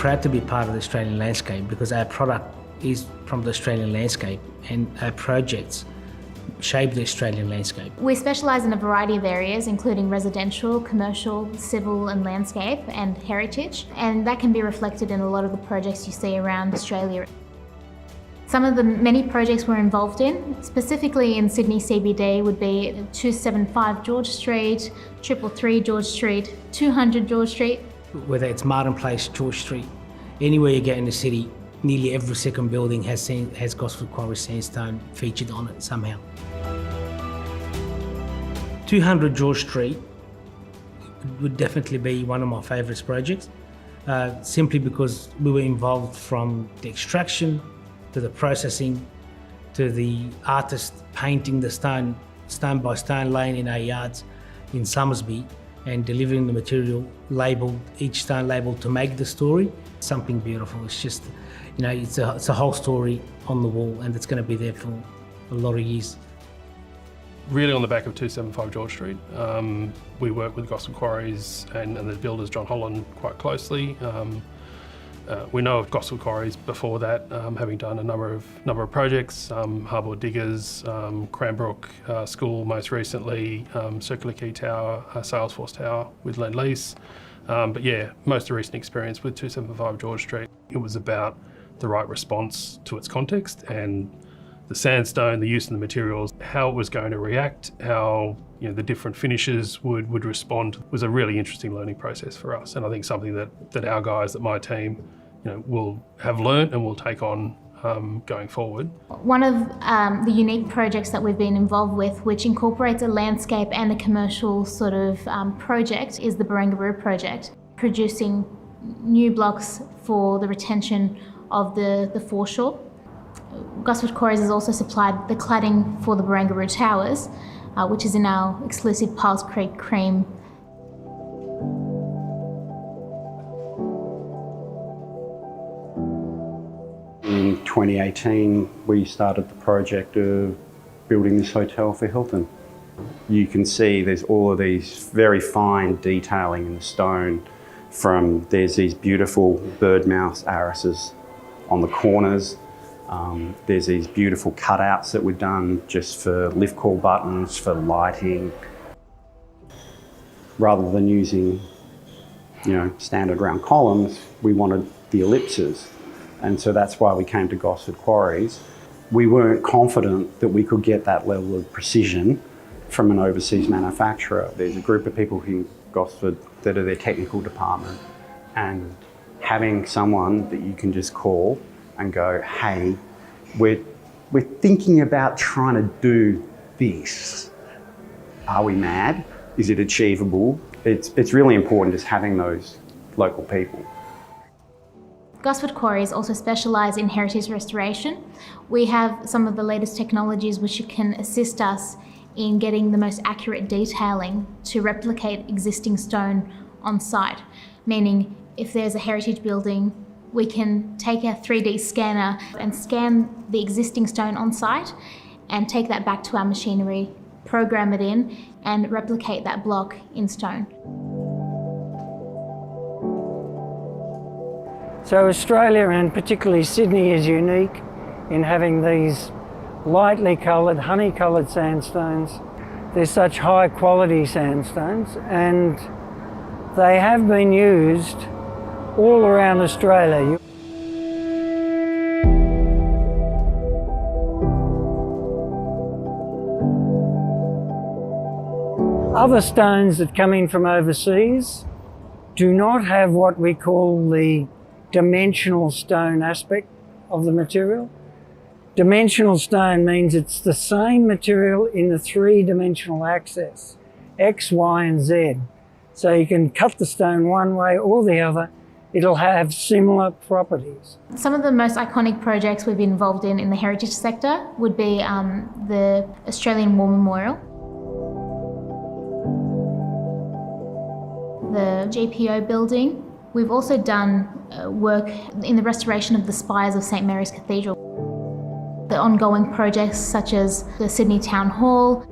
proud to be part of the Australian landscape because our product is from the Australian landscape and our projects shape the Australian landscape. We specialise in a variety of areas, including residential, commercial, civil and landscape and heritage, and that can be reflected in a lot of the projects you see around Australia. Some of the many projects we're involved in, specifically in Sydney CBD, would be 275 George Street, 333 George Street, 200 George Street. Whether it's Martin Place, George Street, anywhere you get in the city, nearly every second building has Gosford Quarries sandstone featured on it somehow. 200 George Street would definitely be one of my favourite projects, simply because we were involved from the extraction to the processing to the artist painting the stone by stone, laying in our yards in Somersby and delivering the material labelled, each stone labelled to make the story. Something beautiful. It's just, you know, it's a whole story on the wall, and it's going to be there for a lot of years. Really on the back of 275 George Street, we work with Gosford Quarries and the builders John Holland quite closely. We know of Gosford Quarries before that, having done a number of projects, Harbour Diggers, Cranbrook School most recently, Circular Quay Tower, Salesforce Tower with Lend-Lease. But yeah, most recent experience with 275 George Street. It was about the right response to its context and the sandstone, the use of the materials, how it was going to react, how the different finishes would respond was a really interesting learning process for us. And I think something that our guys, that my team, will have learned and will take on going forward. One of the unique projects that we've been involved with, which incorporates a landscape and a commercial sort of project, is the Barangaroo project, producing new blocks for the retention of the foreshore. Gosford Quarries has also supplied the cladding for the Barangaroo Towers, which is in our exclusive Piles Creek cream. In 2018, we started the project of building this hotel for Hilton. You can see there's all of these very fine detailing in the stone. There's these beautiful birdmouth arises on the corners. There's these beautiful cutouts that were done just for lift call buttons, for lighting. Rather than using, standard round columns, we wanted the ellipses. And so that's why we came to Gosford Quarries. We weren't confident that we could get that level of precision from an overseas manufacturer. There's a group of people here in Gosford that are their technical department, and having someone that you can just call and go, hey, we're thinking about trying to do this. Are we mad? Is it achievable? It's really important just having those local people. Gosford Quarries also specialise in heritage restoration. We have some of the latest technologies which can assist us in getting the most accurate detailing to replicate existing stone on site. Meaning, if there's a heritage building, we can take a 3D scanner and scan the existing stone on site and take that back to our machinery, program it in, and replicate that block in stone. So Australia, and particularly Sydney, is unique in having these lightly coloured, honey-coloured sandstones. They're such high quality sandstones, and they have been used all around Australia. Other stones that come in from overseas do not have what we call the dimensional stone aspect of the material. Dimensional stone means it's the same material in the three-dimensional axis, X, Y and Z. So you can cut the stone one way or the other, it'll have similar properties. Some of the most iconic projects we've been involved in the heritage sector would be the Australian War Memorial, the GPO building. We've also done work in the restoration of the spires of St Mary's Cathedral. The ongoing projects such as the Sydney Town Hall.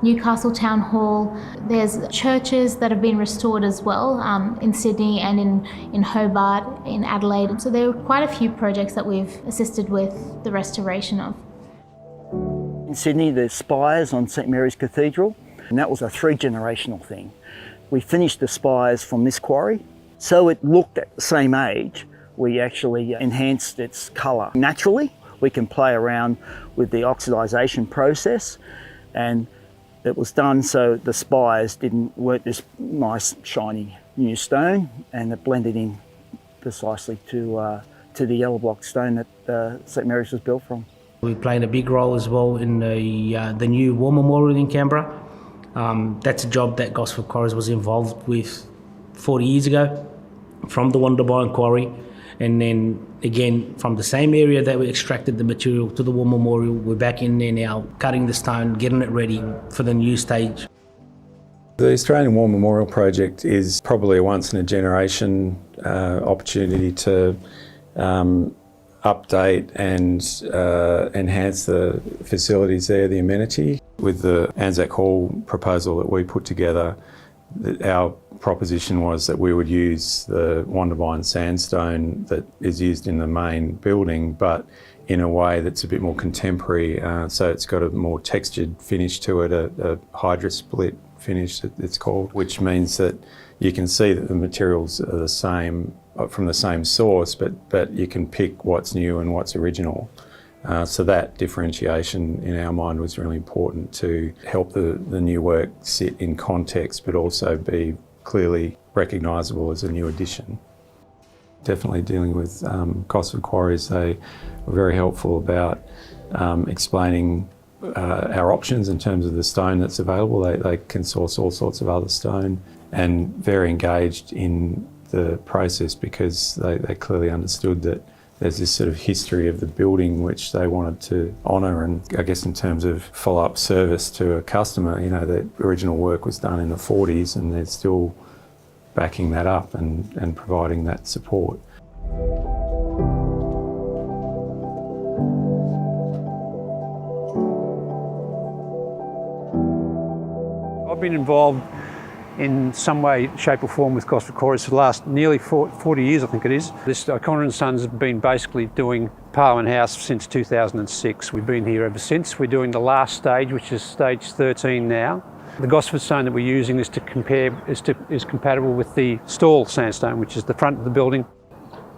Newcastle Town Hall. There's churches that have been restored as well in Sydney and in Hobart, in Adelaide. So there are quite a few projects that we've assisted with the restoration of. In Sydney, there's spires on St Mary's Cathedral, and that was a 3-generational thing. We finished the spires from this quarry, so it looked at the same age. We actually enhanced its colour naturally. We can play around with the oxidisation process, and it was done so the spires weren't this nice shiny new stone, and it blended in precisely to the yellow block stone that St Mary's was built from. We're playing a big role as well in the new War Memorial in Canberra. That's a job that Gosford Quarries was involved with 40 years ago from the Wonderbine Quarry, and then again from the same area that we extracted the material to the War Memorial. We're back in there now, cutting the stone, getting it ready for the new stage. The Australian War Memorial project is probably a once-in-a-generation opportunity to update and enhance the facilities there, the amenity. With the Anzac Hall proposal that we put together, our proposition was that we would use the Wonderbine Sandstone that is used in the main building, but in a way that's a bit more contemporary. So it's got a more textured finish to it, a hydrosplit finish it's called, which means that you can see that the materials are the same, from the same source, but you can pick what's new and what's original. So that differentiation in our mind was really important to help the new work sit in context, but also be clearly recognisable as a new addition. Definitely dealing with Gosford Quarries, they were very helpful about explaining our options in terms of the stone that's available. They can source all sorts of other stone, and very engaged in the process because they clearly understood that there's this sort of history of the building which they wanted to honour, and I guess in terms of follow-up service to a customer, you know, the original work was done in the 40s and they're still backing that up and providing that support. I've been involved in some way, shape or form with Gosford Quarries for the last nearly 40 years, I think it is. This O'Connor & Sons have been basically doing Parliament House since 2006. We've been here ever since. We're doing the last stage, which is stage 13 now. The Gosford stone that we're using is compatible with the Stawell sandstone, which is the front of the building.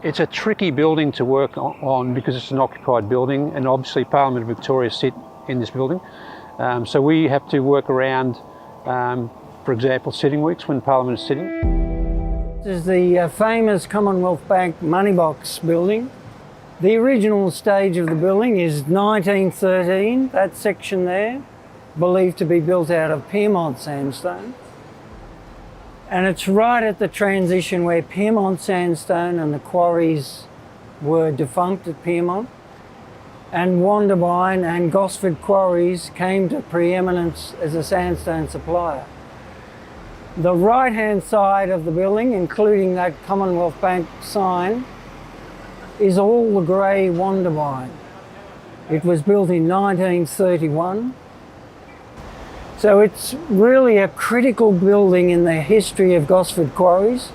It's a tricky building to work on because it's an occupied building, and obviously Parliament of Victoria sit in this building. So we have to work around for example, sitting weeks when Parliament is sitting. This is the famous Commonwealth Bank money box building. The original stage of the building is 1913, that section there, believed to be built out of Pyrmont sandstone. And it's right at the transition where Pyrmont sandstone and the quarries were defunct at Pyrmont, and Wonderbine and Gosford Quarries came to preeminence as a sandstone supplier. The right-hand side of the building, including that Commonwealth Bank sign, is all the grey Wonderbine. It was built in 1931. So it's really a critical building in the history of Gosford Quarries,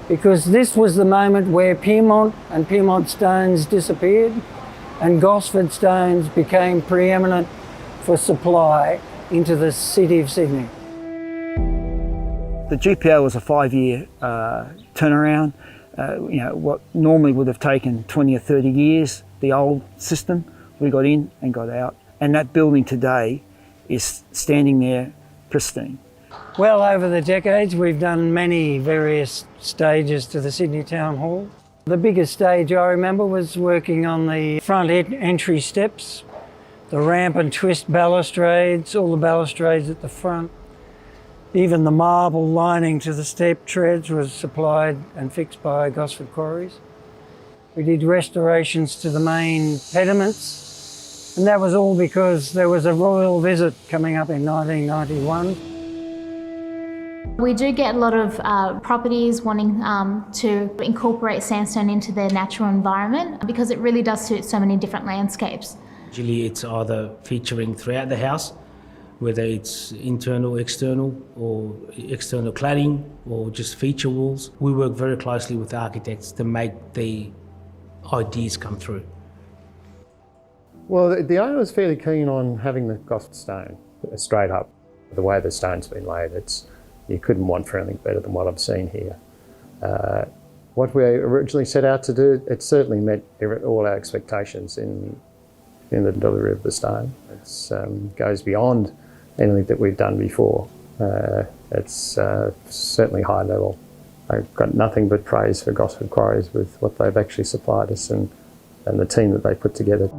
because this was the moment where Pyrmont and Pyrmont stones disappeared and Gosford stones became preeminent for supply into the city of Sydney. The GPO was a 5-year turnaround. You know, what normally would have taken 20 or 30 years, the old system, we got in and got out. And that building today is standing there pristine. Well, over the decades, we've done many various stages to the Sydney Town Hall. The biggest stage I remember was working on the front entry steps, the ramp and twist balustrades, all the balustrades at the front. Even the marble lining to the step treads was supplied and fixed by Gosford Quarries. We did restorations to the main pediments, and that was all because there was a royal visit coming up in 1991. We do get a lot of properties wanting to incorporate sandstone into their natural environment because it really does suit so many different landscapes. Usually it's either featuring throughout the house, whether it's internal, external, or external cladding, or just feature walls. We work very closely with architects to make the ideas come through. Well, the owner was fairly keen on having the Gosford stone straight up. The way the stone's been laid, you couldn't want for anything better than what I've seen here. What we originally set out to do, it certainly met all our expectations in the delivery of the stone. It goes beyond anything that we've done before. It's certainly high level. I've got nothing but praise for Gosford Quarries with what they've actually supplied us and the team that they put together.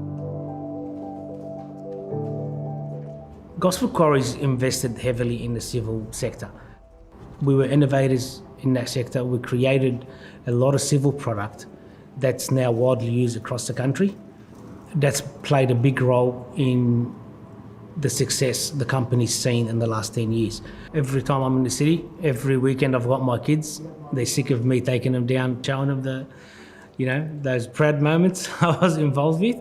Gosford Quarries invested heavily in the civil sector. We were innovators in that sector. We created a lot of civil product that's now widely used across the country. That's played a big role in the success the company's seen in the last 10 years. Every time I'm in the city, every weekend I've got my kids, they're sick of me taking them down, showing them those proud moments I was involved with.